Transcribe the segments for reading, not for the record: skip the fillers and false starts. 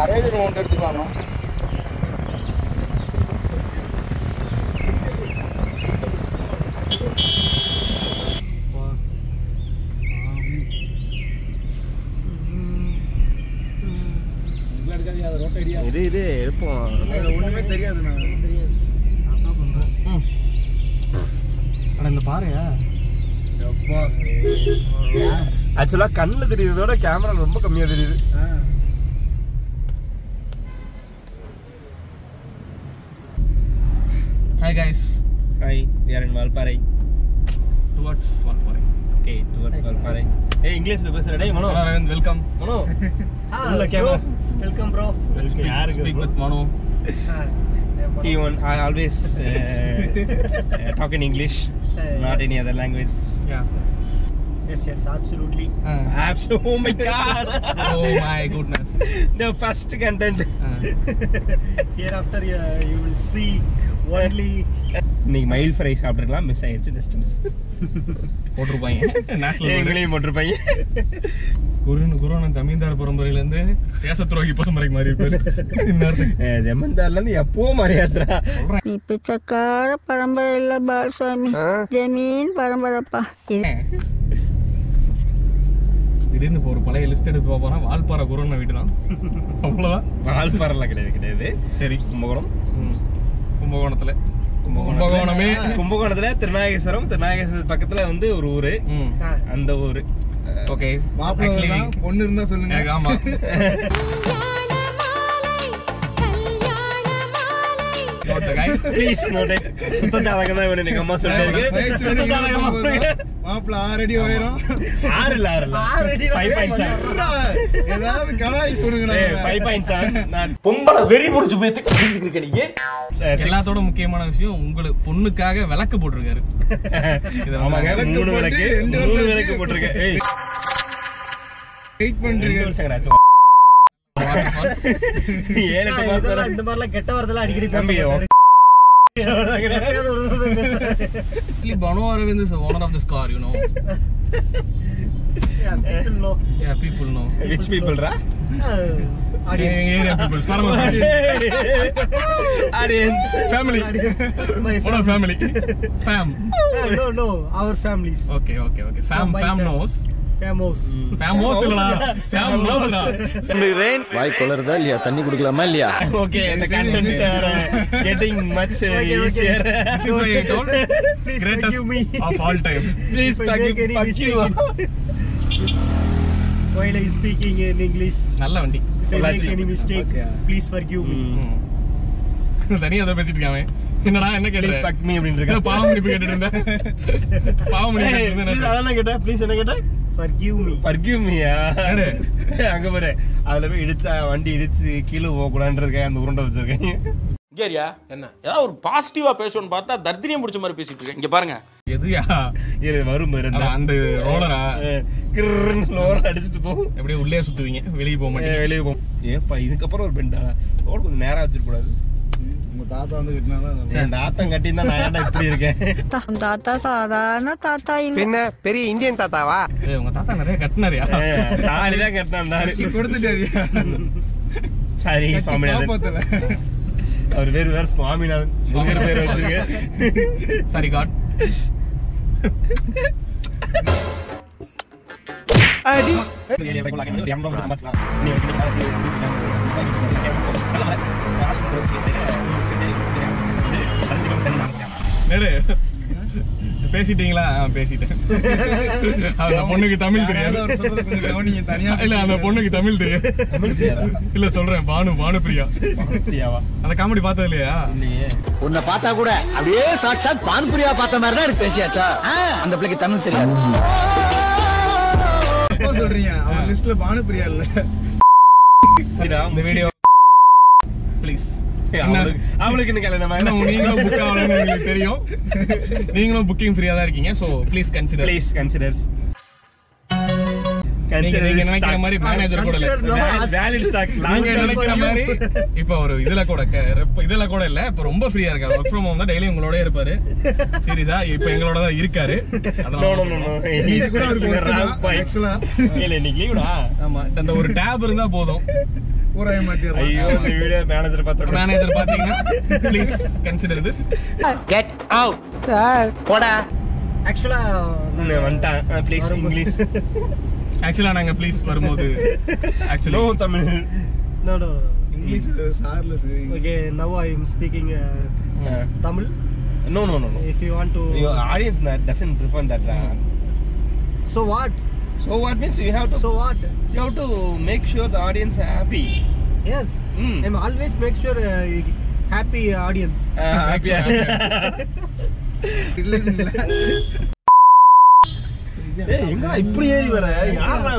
அரேஜர் mount எடுத்துக்கலாம். இது எடுப்போம். ஒண்ணுமே தெரியாது. நான் தான் சொல்றேன். ஆனா இந்த பாருயா ஆக்சுவலா கண்ணுல தெரியுறதோட கேமரா ரொம்ப கம்மியா தெரியுது. Hi guys. Hi, we are in Valparai. Towards Valparai. Okay, towards Valparai. Hey, English la pesra dai Mano. Aravind, welcome. Mano. Ulla camera. Welcome bro. Speak with Mano. I always talk in English, not any other language. Yeah. Yes, absolutely. Absolutely. Oh my god. Oh my goodness. The first content. Hereafter you will see only. இன்னைக்கு மயில் fry சாப்பிட்டுருக்கலாம். Miss ஆயிடுச்சு. Just miss போட்டிருப்பாங்க national எங்களையும் போட்டிருப்பாங்க. குருவனன் ஜமீன்தார் பரம்பரையிலேருந்து தேசத்துரோகி பரம்பரைக்கு மாறி இருப்பாரு. ஜமீன்தார்லேருந்து எப்போ மாறியாச்சுரா. நீ பிச்சைக்கார பரம்பரை இல்லை பாலசாமி, ஜமீன் பரம்பரைப்பா. திடீர்னு இப்போ ஒரு பழைய லிஸ்ட் எடுத்து பார்ப்போம்னா வால்பாறை குருவன வீடு தான். அவ்வளோதான். வால்பாறைலாம் கிடையாது. சரி, கும்பகோணம். கும்பகோணத்தில் கும்பகோணத்துல திருநாகேஸ்வரம் பக்கத்துல வந்து ஒரு ஊரு. அந்த ஊரு. ஓகே, பொண்ணு இருந்தா சொல்லுங்க. ஆமா, ப்ளீஸ் நோட் இட். சுத்த ஜாதகம் தான் வேணும். எங்க அம்மா சொல்லிருக்கு. மாப்பிள்ள 6 அடி உயரம். 6 இல்ல 5.7. ஏதாவது கலாய் கொடுங்க. 5.7. நான் பொம்பளை வெறி புடிச்சு போய் தெரிஞ்சுக்கிருக்க. நீங்க எல்லாத்தோட முக்கியமான விஷயம், உங்களுக்கு பொண்ணுக்காக விளக்கு போட்டிருக்காரு. ஆமாங்க, 3 விளக்கு போட்டிருக்கேன். ஏய், வெயிட் பண்றீங்க. இந்த மாதிரிலாம் கெட்ட வார்த்தைலாம் அடிக்கடி Actually, Banu Aravind is the owner of this car, you know. Yeah, people know. Yeah, people know. Which people, ra? Audience. Area people. Audience. Family. My What a family. Fam. No, our families. Okay. Fam knows. Famous. Famous இல்லடா. Fam knows. வாய் கொளறதா இல்லையா? தண்ணி குடிக்கலாமா இல்லையா? Okay, the contents are getting much easier. This is why I told greatest of all time. Please fuck you. While I speaking in English, நல்ல வண்டி. if I make any mistake, please forgive me. தனியா தான் பேசிட்டு இருக்காங்க. என்னடா என்ன கேட்டே? Please fuck me அப்படினு இருக்க. பாவம் மன்னிப்பு கேட்டிட்டு இருந்தேன். பாவம் மன்னிப்பு கேட்டிட்டு இருந்தேன். ப்ளீஸ் அதெல்லாம் கேட்டா. ப்ளீஸ் என்ன கேட்டா? Forgive me. Forgive me. அங்க பாரு, அதுல போய் இடிச்சா வண்டி இடிச்சு கீழே போக கூடாதுன்றதுக்காக அந்த உருண்டை வச்சிருக்கேன். கேரியா என்ன ஏதாவது ஒரு பாசிட்டிவா பேசணும்னு பார்த்தா தர்தினியம் பிடிச்ச மாதிரி பேசிட்டு இருக்கேன். இங்க பாருங்க, எதுயா இது வரும் அந்த ரோலரா ரோலர் அடிச்சுட்டு போகும். எப்படியே உள்ளே சுத்துவீங்க, வெளியே போக மாட்டேன். வெளியே போகும். ஏப்பா இதுக்கப்புறம் ஒரு பெண்டா ரோடு கொஞ்சம் நேரா வச்சிருக்கூடாது. உங்க தாத்தா வந்து கட்டினாதான். அந்த ஆத்தம் கட்டின்னு நான் ஏன்டா இப்படி இருக்கேன்? தாத்தா சாதாரண தாத்தா இல்லை. என்ன பெரிய இந்தியன் தாத்தாவா? உங்க தாத்தா நிறைய கட்டினாரியா? தாலிதான் கட்டினாரு. கொடுத்துட்டாரியா? சரி, சுவாமிநாதன். அவர் வேற சுவாமிநாதன் முருகர் பேர் வச்சிருக்க. சரி காட். பேசிட்டீங்களா? பேசிட்டேன். அந்த பொண்ணுக்கு தமிழ் தெரியாது. இல்ல அந்த பொண்ணுக்கு தமிழ் தெரியாது. இல்ல சொல்றேன், பானுபிரியா. அந்த காமெடி பார்த்தது இல்லையா? உன்னை பார்த்தா கூட அப்படியே சாட்சாத் பானுபிரியா பார்த்த மாதிரி தான் இருக்கு. பேசியாச்சா? அந்த பிள்ளைக்கு தமிழ் தெரியாது. சொல்றீங்க அவன் லிஸ்ட்ல பானுபிரியா இல்ல. இந்த வீடியோ ப்ளீஸ் அவளுக்கு என்ன கல்யாணம்? நீங்களும் புக் ஆகலன்னு எங்களுக்கு தெரியும். நீங்களும் புக்கிங் ஃப்ரீயா தான் இருக்கீங்க. So please consider. நீங்க நினைக்கிற மாதிரி மேனேஜர் கூட இல்ல, வேலிட் ஸ்டாக். நீங்க நினைக்கிற மாதிரி இப்ப ஒரு இதுல கூட இல்ல. இப்ப ரொம்ப ஃப்ரீயா இருக்காரு. ஒர்க் ஃப்ரம் ஹோம் தான், டெய்லி உங்களோட இருப்பாரு. சீரியஸா இப்ப எங்களோட தான் இருக்காரு. ஆமா, அந்த ஒரு டேப் இருந்தா போதும். ஐயோ, இந்த வீடியோ மேனேஜர் பாத்தீங்கன்னா please consider this. Get out sir. போடா. ஆக்சுவலா வந்துட்டான். Please English. ஆக்சுவலா நாங்க ப்ளீஸ் வரும்போது நோ தமிழ். no இங்கிலீஷ் சார்ல okay now I am speaking Tamil. No if you want to your audience doesn't prefer that. So what means you have to make sure the audience are happy. Yes, I'm always make sure happy audience. Happy. எங்க இப்படி ஏறி வர? யாரா?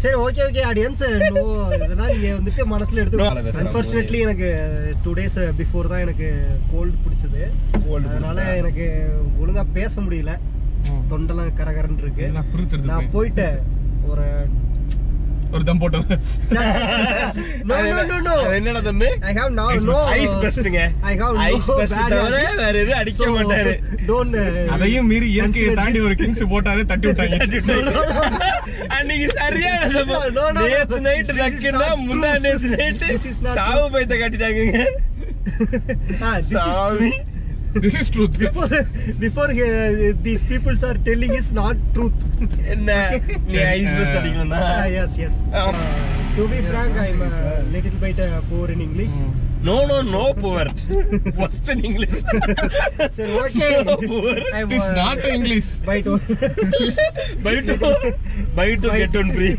சரி, okay audience. No, இதெல்லாம் நீங்க வந்துட்டு மனசுல எடுத்து. அன்ஃபார்ச்சுனேட்லி எனக்கு 2 days பிஃபோர் தான் எனக்கு கோல்டு பிடிச்சது. அதனால எனக்கு ஒழுங்கா பேச முடியல. தொண்டெல்லாம் கரகரன்னு இருக்கு. நான் போயிட்டு ஒரு தம் போட்டோம். No. என்னடா தம்பி? I have now ஐஸ் பெஸ்ட்ங்க. ஐஸ் பெஸ்ட் தவிர வேற எது அடிக்க மாட்டாரு. Don't அதையும் மீறி இயற்கையை தாண்டி ஒரு கிங்ஸ் போட்டாரு, தட்டி விட்டாங்க. அன்னைக்கு சரியான சம்பவம். நேத்து நைட் ரக்கினா முந்தா நேத்து நைட் சாவு பைத்த காட்டிட்டாங்க. சாவி. This is truth. Before these people are telling is not truth. என்ன நீ ஐஸ் பெஸ்ட் அடிக்கணும்னா? Yes. To be frank, I'm a little bit poor in English. No poor. Worst in English. Sir, okay. It is not English. Buy to get one free.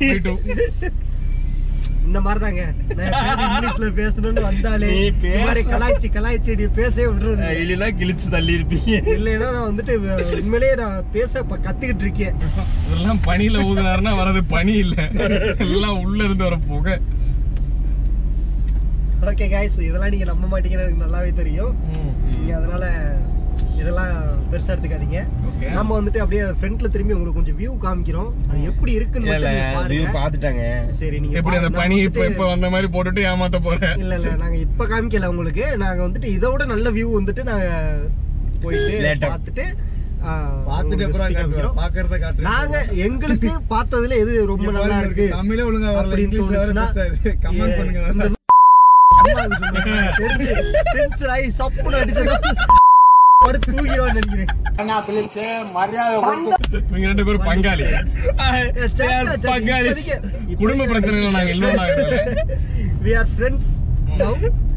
இந்த மாதிரி தாங்க நான் இங்கிலீஷ்ல பேசணும்னு வந்தாலே இந்த மாதிரி கலாய்ச்சி நீ பேசவே விடுறது இல்லைன்னா கிழிச்சு தள்ளி இருப்பீங்க. இல்லைன்னா நான் வந்துட்டு உண்மையிலேயே நான் பேச கத்துக்கிட்டு இருக்கேன். இதெல்லாம் பனியில ஊதுனாருன்னா வரது பனி இல்ல, எல்லாம் உள்ள இருந்து வர புகை. ஓகே கைஸ், இதெல்லாம் நீங்க நம்ப மாட்டீங்கன்னு எனக்கு நல்லாவே தெரியும். நீங்க அதனால இதெல்லாம் பெருசா எடுத்துக்காதீங்க. நம்ம வந்துட்டு அப்படியே ஃப்ரண்ட்ல திரும்பி உங்களுக்கு கொஞ்சம் வியூ காமிக்கிறோம். அது எப்படி இருக்குன்னு பாருங்க. பாத்துட்டாங்க. சரி, நீங்க எப்படி அந்த பனி இப்ப வந்த மாதிரி போட்டுட்டு ஏமாத்த போறேன்? இல்ல நாங்க இப்ப காமிக்கல உங்களுக்கு. நாங்க வந்துட்டு இதோட நல்ல வியூ வந்துட்டு நாங்க போயிட்டு பார்த்துட்டு பாக்குறத காட்டுறோம். நாங்க எங்களுக்கு பார்த்ததுல எது ரொம்ப நல்லா இருக்கு, தமிழே ஒழுங்கா வரல, இங்கிலீஷ்ல வர பேசுறாரு, கமெண்ட் பண்ணுங்க. டென்ஷன் ஆகி சப்புன்னு அடிச்சது படுத்து தூங்கிடுவான்னு நினைக்கிறேன். நீங்க 2 பேரும் பங்காளி. குடும்ப பிரச்சனைல நாங்க இல்ல. We are friends now.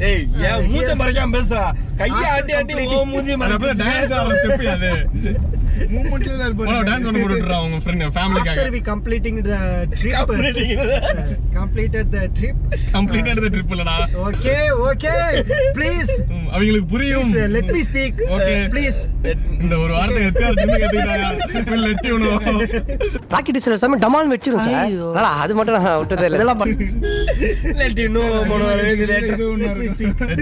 ஏய், ஏன் மூஞ்ச மறைக்காம பேசுறா? கைய ஆட்டி ஓ மூஞ்சி மறைக்காம டான்ஸ் ஆடுற ஸ்டெப் அது. மூமெண்ட்ல தான் இருப்பாரு. டான்ஸ் பண்ண போட்டுறா உங்க friend ஃபேமிலிக்காக. After we completed the trip. Completed the trip இல்லடா. Okay. Please. அவங்களுக்கு புரியும். Let me speak. Okay. Please. இந்த ஒரு வார்த்தை HR கிட்ட கேட்டிட்டாங்க. Will let you know. Rocket சில சமயம் டமால் வெச்சிரும் சார். அதனால அது மட்டும் நான் விட்டதே இல்ல. இதெல்லாம் let you know போனவரே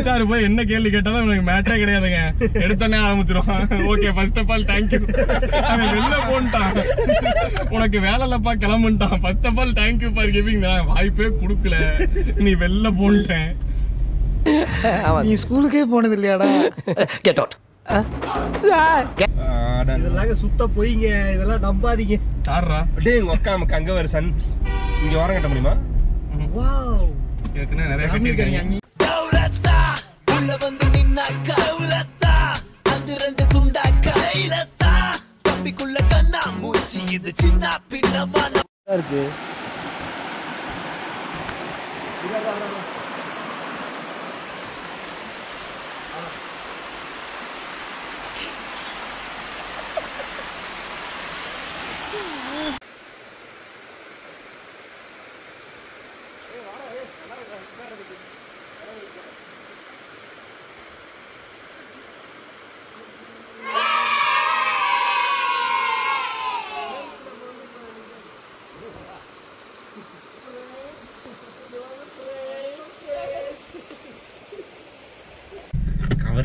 HR போய் என்ன கேள்வி கேட்டாலும் எனக்கு மேட்டரே கிடையாதுங்க. எடுத்தனே ஆரம்பிச்சிரும். Okay, first of all thank you. அவன் வெளில போன்ட்டான். உனக்கு வேலை இல்லப்பா, கிளம்புட்டான். First of all thank you for giving. வாய்ப்பே கொடுக்கல, நீ வெளில போன்ட்டேன். நீ ஸ்கூலுக்கே போனது இல்லையாடா? Get out. இதெல்லாம் சுத்த போயிங்க, இதெல்லாம் நம்பாதீங்க. யாரா? டேய், உங்க அக்கா நமக்கு அங்க வர சன் இங்க ஓரம் கட்ட முடியுமா? வாவ், ஏற்கனவே நிறைய கட்டிருக்காங்க. டவுலத்தா உள்ள வந்து நின்னாக்கா, டவுலத்தா அந்த 2 துண்டாக்கா, டவுலத்தா தம்பிக்குள்ள கண்ணா மூச்சி, இது சின்ன பின்னமான இருக்கு.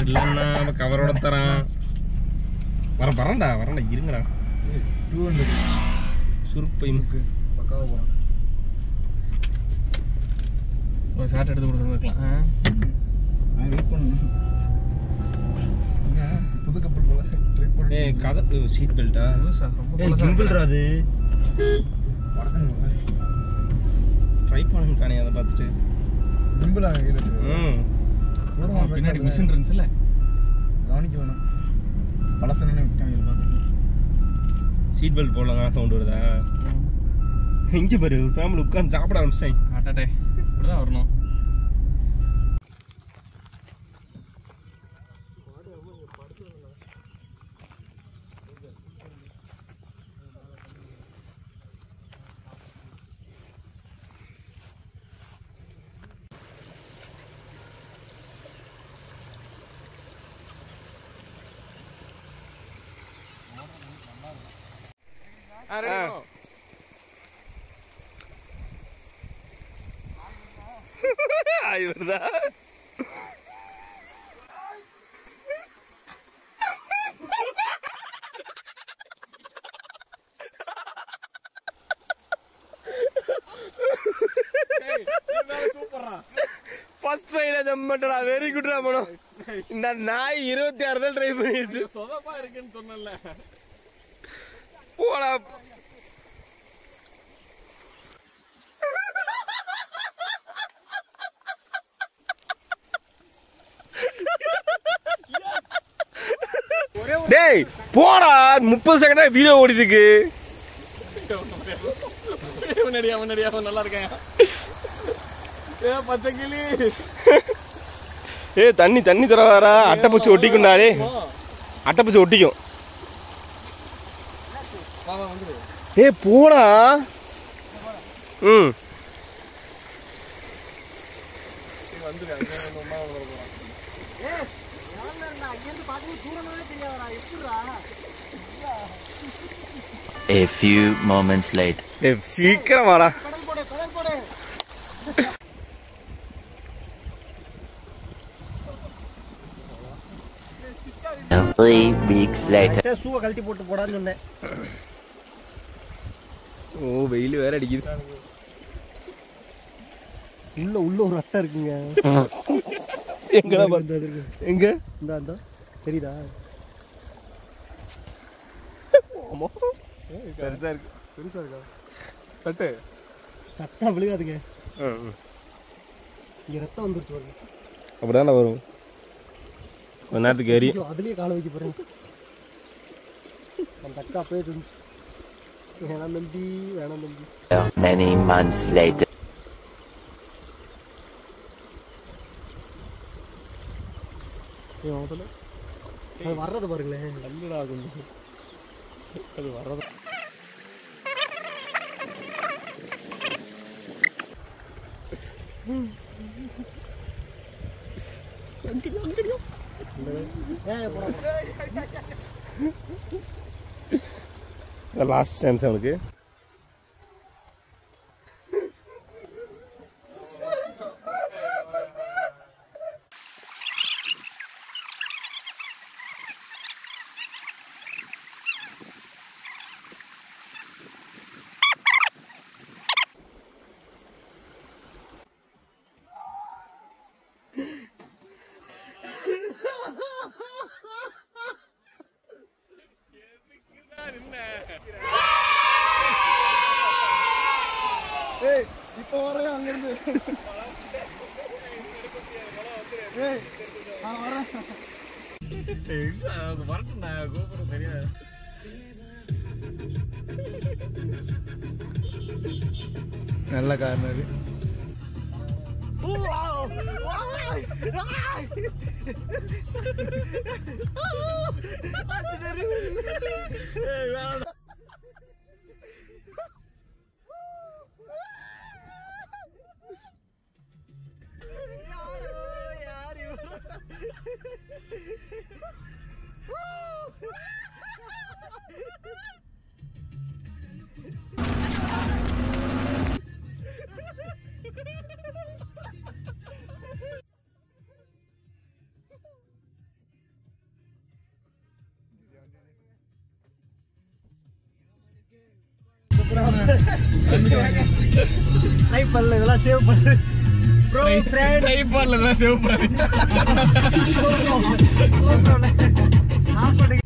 இல்லன்னா கவரோட தரான். வரேன்டா இருங்கடா. 200 சுருப்பை முக்கு பக்காவா போலாம். ஒரு ஷார்ட் எடுத்து கொடுத்துருக்கலாம். நான் வெயிட் பண்ணணும். புது கப்பல் போல ட்ரை பண்ணி. கதை சீட் பெல்ட்டா? கிம்பிள்ரா அது. ட்ரை பண்ணுங்க தானே அதை பார்த்துட்டு. கிம்பிளா கையில. பின்னாடி மிஷின் இருந்துச்சுல்ல, கவனிக்க வேணாம். பழசனே விட்டாங்க பார்க்க. சீட் பெல்ட் போடலாம் சவுண்ட் வருதா? இங்கே பாரு ஃபேமிலி உட்காந்து சாப்பிட ஆரம்பிச்சிட்டேன். ஆட்டாட்டே இப்படிதான் வரணும். இவர்தா ஃபர்ஸ்ட் ட்ரைல ஜம்மட்டடா. வெரி குட்ரா மனோ. இந்த நாய் 26 தான் ட்ரை பண்ணிருச்சு. சொதப்பா இருக்குன்னு சொன்னல. போடா. டேய் போடா. 30 செகண்டா வீடியோ ஓடிட்டு இருக்கு. முன்னாடியா நல்லா இருக்கேன். பச்சை கிளி. தண்ணி தர வர. அட்டைப்பூச்சி ஒட்டிக்கும்டாடே. அட்டைப்பூச்சி ஒட்டிக்கும். போடா. A few moments later. சீக்கிரம் வாடா. 3 weeks later. ஷூவை கழட்டி போட்டு போடான்னு சொன்னேன். ஓ வெயில் வேற அடிக்குது. உள்ள ஒரு அட்டை இருக்குங்க. எங்கடா பார்த்தது? எங்க? இந்த தெரியுதா? ஆமா பெருசா இருக்கா? தட்டு சட்டா விழுகாதுங்க. இங்க ரத்தம் வந்துருச்சு பாருங்க. அப்படிதானே வரும். கொஞ்ச நேரத்துக்கு ஏறி அதுலயே காலை வைக்க போறேன். அந்த அக்கா அப்பவே இருந்துச்சு. வேணாம் தம்பி. Many months later. அது வர்றது பாருங்களேன். நல்லடா கொஞ்சம். அது வர்றது. லாஸ்ட் சான்ஸ் அவனுக்கு. இப்போ வரேன் அங்கிருந்து. வரட்டும்டா. கோபுரம் தெரியாது. நல்ல காரணம் அது. ட்ரை பண்ணல, இதெல்லாம் சேவ் பண்ணு ப்ரோ. ஃப்ரெண்ட் டைப் பண்ணல சேவ் பண்ணு. ஆஃப் பண்ணு.